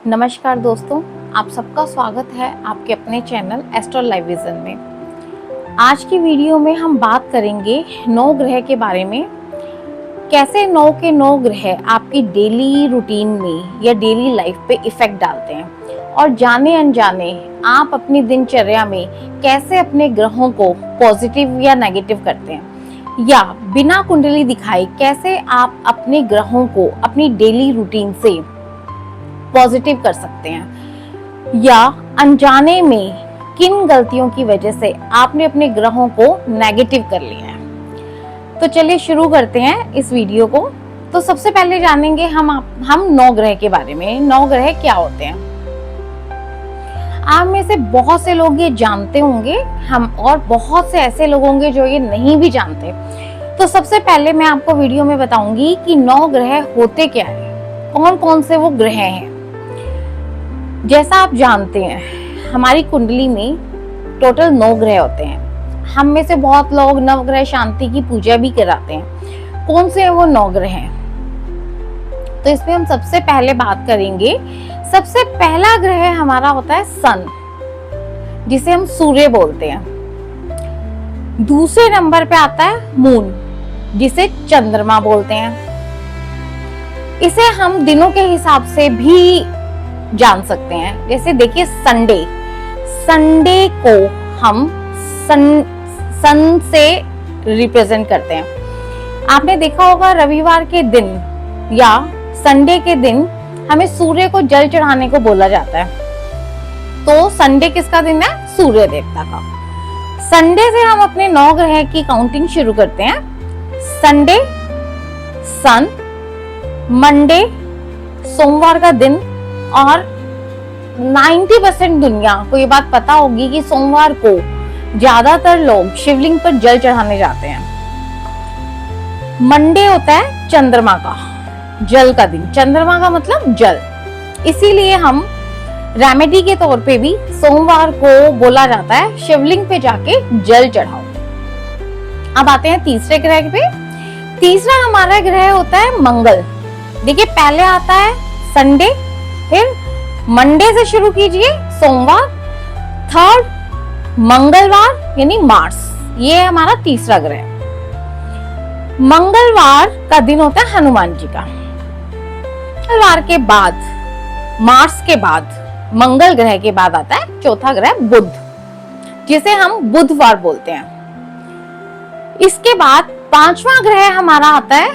नमस्कार दोस्तों, आप सबका स्वागत है आपके अपने चैनल एस्ट्रो लाइव विजन में। आज की वीडियो में हम बात करेंगे 9 ग्रह के बारे में। कैसे 9 के 9 ग्रह आपकी डेली रूटीन में या डेली लाइफ पे इफेक्ट डालते हैं और जाने अनजाने आप अपनी दिनचर्या में कैसे अपने ग्रहों को पॉजिटिव या नेगेटिव करते हैं, या बिना कुंडली दिखाए कैसे आप अपने ग्रहों को अपनी डेली रूटीन से पॉजिटिव कर सकते हैं, या अनजाने में किन गलतियों की वजह से आपने अपने ग्रहों को नेगेटिव कर लिया है। तो चलिए शुरू करते हैं इस वीडियो को। तो सबसे पहले जानेंगे हम 9 ग्रह के बारे में। 9 ग्रह क्या होते हैं? आप में से बहुत से लोग ये जानते होंगे, हम और बहुत से ऐसे लोग होंगे जो ये नहीं भी जानते। तो सबसे पहले मैं आपको वीडियो में बताऊंगी कि 9 ग्रह होते क्या है, कौन कौन से वो ग्रह हैं। जैसा आप जानते हैं, हमारी कुंडली में टोटल 9 ग्रह होते हैं। हम में से बहुत लोग नवग्रह शांति की पूजा भी कराते हैं। कौन से वो 9 ग्रह हैं? तो इसमें हम सबसे पहले बात करेंगे। सबसे पहला ग्रह हमारा होता है सन, जिसे हम सूर्य बोलते हैं। दूसरे नंबर पे आता है मून, जिसे चंद्रमा बोलते हैं। इसे हम दिनों के हिसाब से भी जान सकते हैं। जैसे देखिए संडे को हम सन से रिप्रेजेंट करते हैं। आपने देखा होगा रविवार के दिन या संडे के दिन हमें सूर्य को जल चढ़ाने को बोला जाता है। तो संडे किसका दिन है? सूर्य देवता का। संडे से हम अपने 9 ग्रह की काउंटिंग शुरू करते हैं। संडे सन, मंडे सोमवार का दिन, और 90% दुनिया को ये बात पता होगी कि सोमवार को ज्यादातर लोग शिवलिंग पर जल चढ़ाने जाते हैं। मंडे होता है चंद्रमा का, जल का दिन। चंद्रमा का मतलब जल, इसीलिए हम रेमेडी के तौर पे भी सोमवार को बोला जाता है शिवलिंग पे जाके जल चढ़ाओ। अब आते हैं तीसरे ग्रह पे। तीसरा हमारा ग्रह होता है मंगल। देखिए पहले आता है संडे, फिर मंडे से शुरू कीजिए सोमवार, थर्ड मंगलवार यानी मार्स। ये हमारा तीसरा ग्रह। मंगलवार का दिन होता है हनुमान जी का। मंगलवार के बाद, मार्स के बाद, मंगल ग्रह के बाद आता है चौथा ग्रह बुध, जिसे हम बुधवार बोलते हैं। इसके बाद 5वां ग्रह हमारा आता है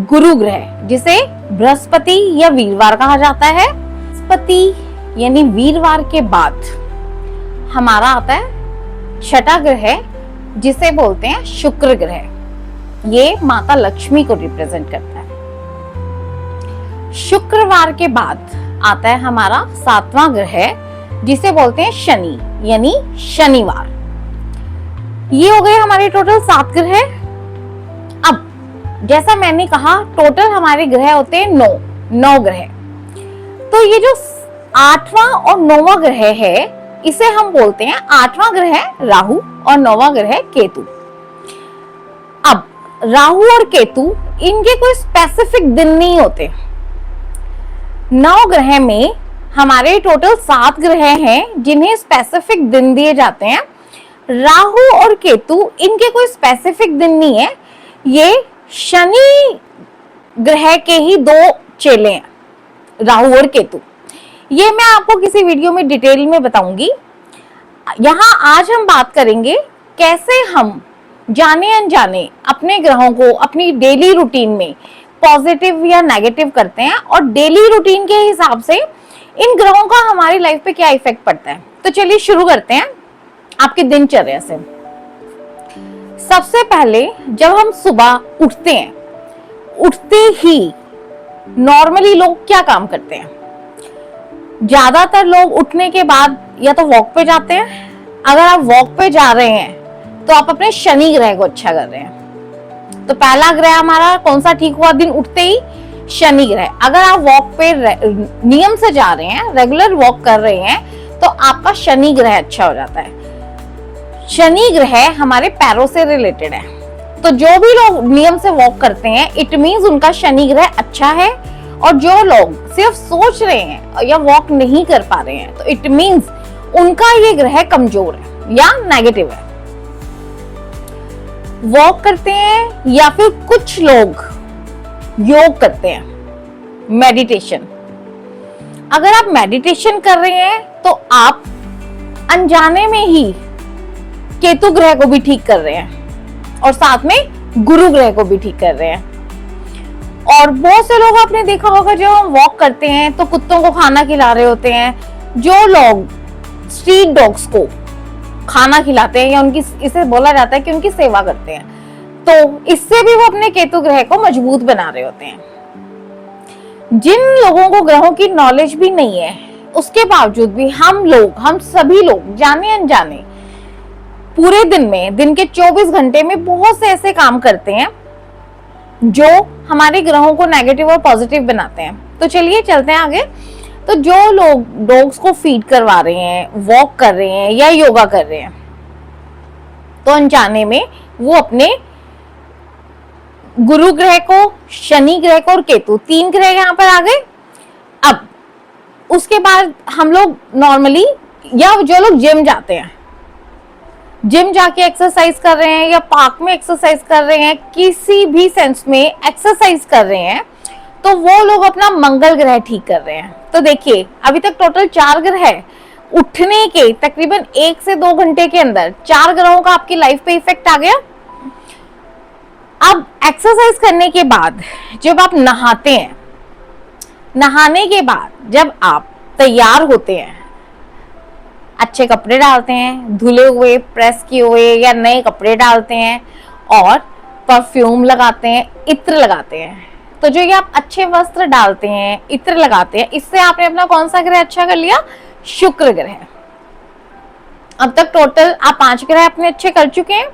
गुरु ग्रह, जिसे बृहस्पति या वीरवार कहा जाता है। बृहस्पति यानी वीरवार के बाद हमारा आता है छठा ग्रह, जिसे बोलते हैं शुक्र ग्रह। ये माता लक्ष्मी को रिप्रेजेंट करता है। शुक्रवार के बाद आता है हमारा 7वां ग्रह, जिसे बोलते हैं शनि यानी शनिवार। ये हो गए हमारे टोटल 7 ग्रह। अब जैसा मैंने कहा, टोटल हमारे ग्रह होते हैं 9 ग्रह। तो ये जो 8वां और 9वां ग्रह है, इसे हम बोलते हैं 8वां ग्रह राहु और 9वां ग्रह केतु। अब राहु और केतु, इनके कोई स्पेसिफिक दिन नहीं होते। 9 ग्रह में हमारे टोटल 7 ग्रह हैं जिन्हें स्पेसिफिक दिन दिए जाते हैं। राहु और केतु, इनके कोई स्पेसिफिक दिन नहीं है। ये शनि ग्रह के ही 2 चेले हैं, राहु और केतु। ये मैं आपको किसी वीडियो में डिटेल में बताऊंगी। यहाँ आज हम बात करेंगे कैसे हम जाने अनजाने अपने ग्रहों को अपनी डेली रूटीन में पॉजिटिव या नेगेटिव करते हैं, और डेली रूटीन के हिसाब से इन ग्रहों का हमारी लाइफ पे क्या इफेक्ट पड़ता है। तो चलिए शुरू करते हैं आपकी दिनचर्या से। सबसे पहले जब हम सुबह उठते हैं, उठते ही नॉर्मली लोग क्या काम करते हैं? ज्यादातर लोग उठने के बाद या तो वॉक पे जाते हैं। अगर आप वॉक पे जा रहे हैं तो आप अपने शनि ग्रह को अच्छा कर रहे हैं। तो पहला ग्रह हमारा कौन सा ठीक हुआ दिन उठते ही? शनि ग्रह। अगर आप वॉक पे नियम से जा रहे हैं, रेगुलर वॉक कर रहे हैं, तो आपका शनि ग्रह अच्छा हो जाता है। शनि ग्रह हमारे पैरों से रिलेटेड है। तो जो भी लोग नियम से वॉक करते हैं, इट मीन्स उनका शनि ग्रह अच्छा है। और जो लोग सिर्फ सोच रहे हैं या वॉक नहीं कर पा रहे हैं, तो इट मीन्स उनका ये ग्रह कमजोर है या नेगेटिव है। वॉक करते हैं या फिर कुछ लोग योग करते हैं, मेडिटेशन। अगर आप मेडिटेशन कर रहे हैं तो आप अनजाने में ही केतु ग्रह को भी ठीक कर रहे हैं और साथ में गुरु ग्रह को भी ठीक कर रहे हैं। और बहुत से लोग आपने देखा होगा जब हम वॉक करते हैं तो कुत्तों को खाना खिला रहे होते हैं। जो लोग स्ट्रीट डॉग्स को खाना खिलाते हैं या उनकी, इसे बोला जाता है कि उनकी सेवा करते हैं, तो इससे भी वो अपने केतु ग्रह को मजबूत बना रहे होते हैं। जिन लोगों को ग्रहों की नॉलेज भी नहीं है, उसके बावजूद भी हम सभी लोग जाने अनजाने पूरे दिन में, दिन के 24 घंटे में बहुत से ऐसे काम करते हैं जो हमारे ग्रहों को नेगेटिव और पॉजिटिव बनाते हैं। तो चलिए चलते हैं आगे। तो जो लोग डॉग्स को फीड करवा रहे हैं, वॉक कर रहे हैं या योगा कर रहे हैं, तो अनजाने में वो अपने गुरु ग्रह को, शनि ग्रह को और केतु, 3 ग्रह यहाँ पर आ गए। अब उसके बाद हम लोग नॉर्मली, या जो लोग जिम जाते हैं, जिम जाके एक्सरसाइज कर रहे हैं या पार्क में एक्सरसाइज कर रहे हैं, किसी भी सेंस में एक्सरसाइज कर रहे हैं, तो वो लोग अपना मंगल ग्रह ठीक कर रहे हैं। तो देखिए अभी तक टोटल 4 ग्रह उठने के तकरीबन 1 से 2 घंटे के अंदर 4 ग्रहों का आपकी लाइफ पे इफेक्ट आ गया। अब एक्सरसाइज करने के बाद जब आप नहाते हैं, नहाने के बाद जब आप तैयार होते हैं, अच्छे कपड़े डालते हैं, धुले हुए, प्रेस किए हुए या नए कपड़े डालते हैं और परफ्यूम लगाते हैं, इत्र लगाते हैं, तो जो ये आप अच्छे वस्त्र डालते हैं, इत्र लगाते हैं, इससे आपने अपना कौन सा ग्रह अच्छा कर लिया? शुक्र ग्रह। अब तक टोटल आप 5 ग्रह अपने अच्छे कर चुके हैं।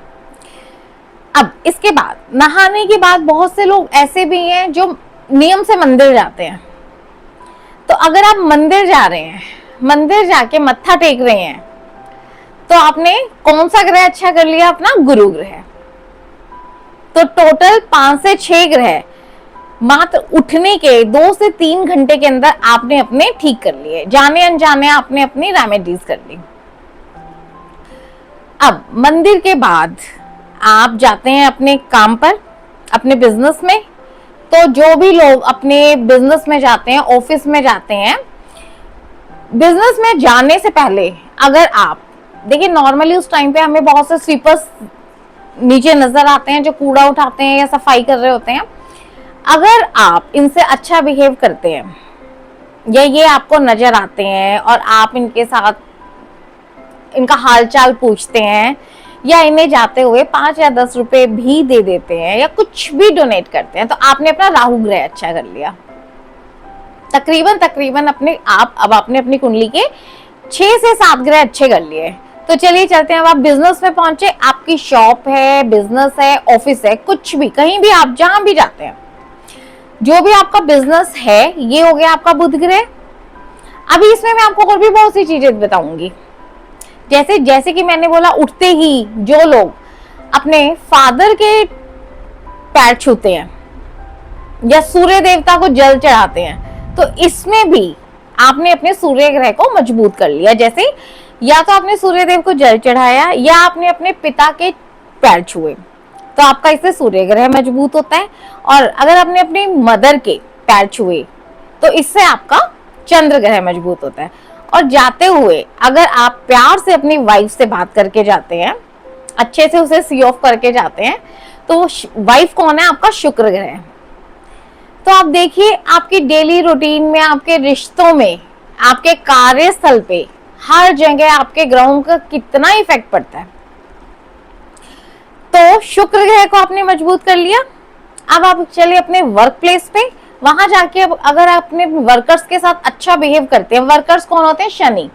अब इसके बाद नहाने के बाद बहुत से लोग ऐसे भी हैं जो नियम से मंदिर जाते हैं। तो अगर आप मंदिर जा रहे हैं, मंदिर जाके मत्था टेक रहे हैं, तो आपने कौन सा ग्रह अच्छा कर लिया? अपना गुरु ग्रह। तो टोटल 5 से 6 ग्रह मात्र उठने के 2 से 3 घंटे के अंदर आपने अपने ठीक कर लिए, जाने अनजाने आपने अपनी रेमेडीज कर ली। अब मंदिर के बाद आप जाते हैं अपने काम पर, अपने बिजनेस में। तो जो भी लोग अपने बिजनेस में जाते हैं, ऑफिस में जाते हैं, बिजनेस में जाने से पहले अगर आप देखिए, नॉर्मली उस टाइम पे हमें बहुत से स्वीपर्स नीचे नजर आते हैं जो कूड़ा उठाते हैं या सफाई कर रहे होते हैं। अगर आप इनसे अच्छा बिहेव करते हैं या ये आपको नजर आते हैं और आप इनके साथ इनका हालचाल पूछते हैं या इन्हें जाते हुए 5 या 10 रुपए भी दे देते हैं या कुछ भी डोनेट करते हैं, तो आपने अपना राहु ग्रह अच्छा कर लिया। तकरीबन अब आपने अपनी कुंडली के 6 से 7 ग्रह अच्छे कर लिए। तो चलिए चलते हैं। अब आप बिजनेस में पहुंचे, आपकी शॉप है, बिजनेस है, ऑफिस है, कुछ भी, कहीं भी आप जहां भी जाते हैं, जो भी आपका बिजनेस है, ये हो गया आपका बुध ग्रह। अभी इसमें मैं आपको और भी बहुत सी चीजें बताऊंगी। जैसे कि मैंने बोला, उठते ही जो लोग अपने फादर के पैर छूते हैं या सूर्य देवता को जल चढ़ाते हैं, तो इसमें भी आपने अपने सूर्य ग्रह को मजबूत कर लिया। जैसे या तो आपने सूर्य देव को जल चढ़ाया या आपने अपने पिता के पैर छुए, तो आपका इससे सूर्य ग्रह मजबूत होता है। और अगर आपने अपनी मदर के पैर छुए तो इससे आपका चंद्र ग्रह मजबूत होता है। और जाते हुए अगर आप प्यार से अपनी वाइफ से बात करके जाते हैं, अच्छे से उसे सी ऑफ करके जाते हैं, तो वाइफ कौन है? आपका शुक्र ग्रह। तो आप देखिए, आपकी डेली रूटीन में, आपके रिश्तों में, आपके कार्यस्थल पे, हर जगह आपके ग्रहों का कितना इफेक्ट पड़ता है। तो शुक्र ग्रह को आपने मजबूत कर लिया। अब आप चलिए अपने वर्क प्लेस पे, वहां जाके अगर आप अपने वर्कर्स के साथ अच्छा बिहेव करते हैं, वर्कर्स कौन होते हैं? शनि।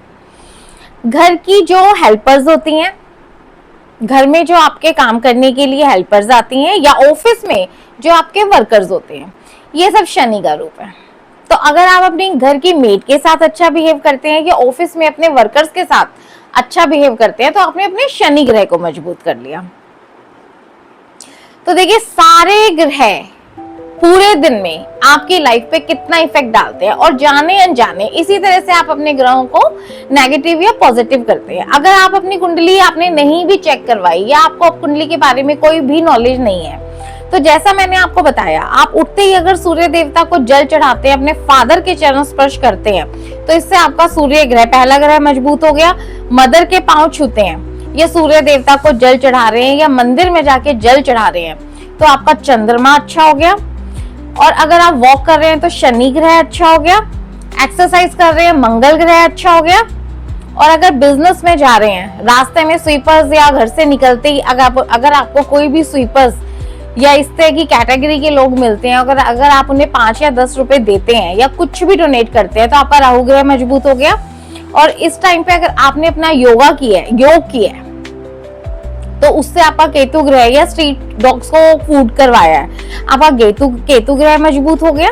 घर की जो हेल्पर्स होती हैं, घर में जो आपके काम करने के लिए हेल्पर्स आती हैं, या ऑफिस में जो आपके वर्कर्स होते हैं, ये सब शनि का रूप है। तो अगर आप अपने घर की मेड के साथ अच्छा बिहेव करते हैं या ऑफिस में अपने वर्कर्स के साथ अच्छा बिहेव करते हैं, तो आपने अपने शनि ग्रह को मजबूत कर लिया। तो देखिए, सारे ग्रह पूरे दिन में आपकी लाइफ पे कितना इफेक्ट डालते हैं, और जाने अनजाने इसी तरह से आप अपने ग्रहों को नेगेटिव या पॉजिटिव करते हैं। अगर आप अपनी कुंडली आपने नहीं भी चेक करवाई या आपको कुंडली के बारे में कोई भी नॉलेज नहीं है, तो जैसा मैंने आपको बताया, आप उठते ही अगर सूर्य देवता को जल चढ़ाते हैं, अपने फादर के चरण स्पर्श करते हैं, तो इससे आपका सूर्य ग्रह, पहला ग्रह मजबूत हो गया। मदर के पांव छूते हैं, ये सूर्य देवता को जल चढ़ा रहे हैं या मंदिर में जाके जल चढ़ा रहे हैं, तो आपका चंद्रमा अच्छा हो गया। और अगर आप वॉक कर रहे हैं तो शनि ग्रह अच्छा हो गया। एक्सरसाइज कर रहे हैं, मंगल ग्रह अच्छा हो गया। और अगर बिजनेस में जा रहे हैं, रास्ते में स्वीपर्स या घर से निकलते ही अगर आपको कोई भी स्वीपर्स या इस तरह की कैटेगरी के लोग मिलते हैं, अगर आप उन्हें 5 या 10 रुपए देते हैं या कुछ भी डोनेट करते हैं, तो आपका राहु ग्रह मजबूत हो गया। और इस टाइम पे अगर आपने अपना योग किया है, तो उससे आपका केतु ग्रह या स्ट्रीट डॉग्स को फूड करवाया है, आपका केतु ग्रह मजबूत हो गया।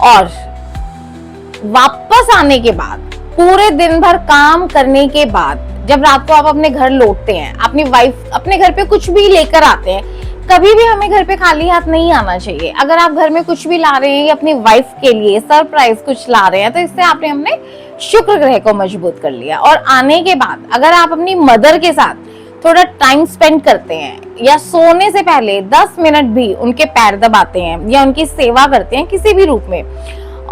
और वापस आने के बाद, पूरे दिन भर काम करने के बाद, जब रात को आप अपने घर लौटते हैं, अपनी वाइफ अपने घर पे कुछ भी लेकर आते हैं, कभी भी हमें घर पे खाली हाथ नहीं आना चाहिए। अगर आप घर में कुछ भी ला रहे हैं या अपनी वाइफ के लिए सरप्राइज कुछ ला रहे हैं, तो इससे आपने अपने शुक्र ग्रह को मजबूत कर लिया। और आने के बाद अगर आप अपनी मदर के साथ थोड़ा टाइम स्पेंड करते हैं या सोने से पहले 10 मिनट भी उनके पैर दबाते हैं या उनकी सेवा करते हैं किसी भी रूप में,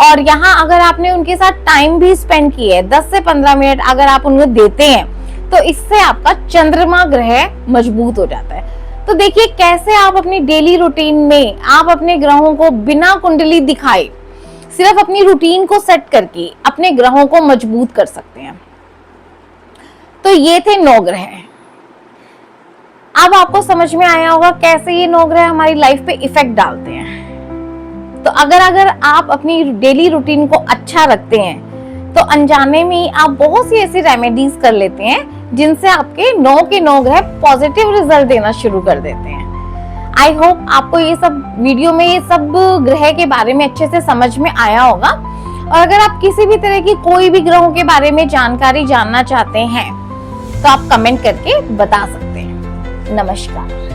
और यहाँ अगर आपने उनके साथ टाइम भी स्पेंड किए है 10 से 15 मिनट अगर आप उन्हें देते हैं, तो इससे आपका चंद्रमा ग्रह मजबूत हो जाता है। तो देखिए कैसे आप अपनी डेली रूटीन में आप अपने ग्रहों को बिना कुंडली दिखाए, सिर्फ अपनी रूटीन को सेट करके अपने ग्रहों को मजबूत कर सकते हैं। तो ये थे 9 ग्रह। अब आपको समझ में आया होगा कैसे ये 9 ग्रह हमारी लाइफ पे इफेक्ट डालते हैं। तो अगर आप अपनी डेली रूटीन को अच्छा रखते हैं, तो अनजाने में आप बहुत सी ऐसी रेमेडीज कर लेते हैं जिनसे आपके 9 के 9 ग्रह पॉजिटिव रिजल्ट देना शुरू कर देते हैं। आई होप आपको ये सब वीडियो में ये सब ग्रह के बारे में अच्छे से समझ में आया होगा। और अगर आप किसी भी तरह की कोई भी ग्रहों के बारे में जानकारी जानना चाहते हैं, तो आप कमेंट करके बता सकते हैं। नमस्कार।